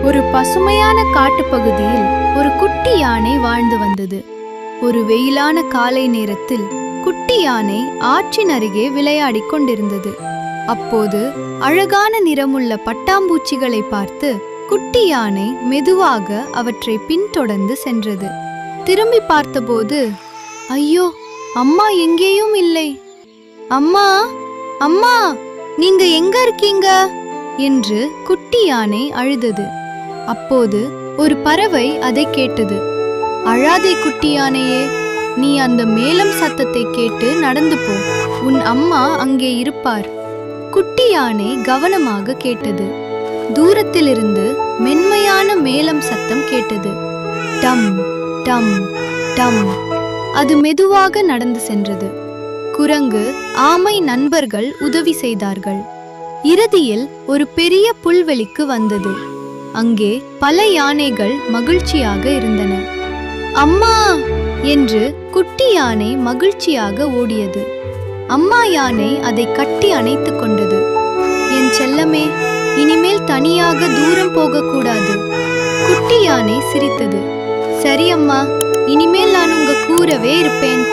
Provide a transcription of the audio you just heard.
ஒரு பசுமையான காட்டுப்பகுதியில் ஒரு குட்டி யானை வாழ்ந்து வந்தது. ஒரு வெயிலான காலை நேரத்தில் குட்டி யானை ஆற்றின் அருகே விளையாடிக் கொண்டிருந்தது. அப்போது அழகான நிறமுள்ள பட்டாம்பூச்சிகளை பார்த்து குட்டி யானை மெதுவாக அவற்றை பின்தொடர்ந்து சென்றது. திரும்பி பார்த்தபோது, ஐயோ, அம்மா எங்கேயும் இல்லை. அம்மா, அம்மா, நீங்க எங்க இருக்கீங்க என்று குட்டி யானை அழுதது. அப்போது ஒரு பறவை அதை கேட்டது. அழாதே குட்டி யானையே, நீ அந்த மேளம் சத்தத்தை கேட்டு நடந்து போ, உன் அம்மா அங்கே இருப்பார். குட்டி யானை கவனமாக கேட்டது. தூரத்திலிருந்து மென்மையான மேளம் சத்தம் கேட்டது. டம் டம் டம். அது மெதுவாக நடந்து சென்றது. குரங்கு, ஆமை நண்பர்கள் உதவி செய்தார்கள். இறுதியில் ஒரு பெரிய புல்வெளிக்கு வந்தது. அங்கே பல யானைகள் மகிழ்ச்சியாக இருந்தன. அம்மா என்று குட்டி யானை மகிழ்ச்சியாக ஓடியது. அம்மா யானை அதை கட்டி அணைத்து கொண்டது. என் செல்லமே, இனிமேல் தனியாக தூரம் போகக்கூடாது. குட்டி யானை சிரித்தது. சரி அம்மா, இனிமேல் நான் உங்க கூடவே இருப்பேன்.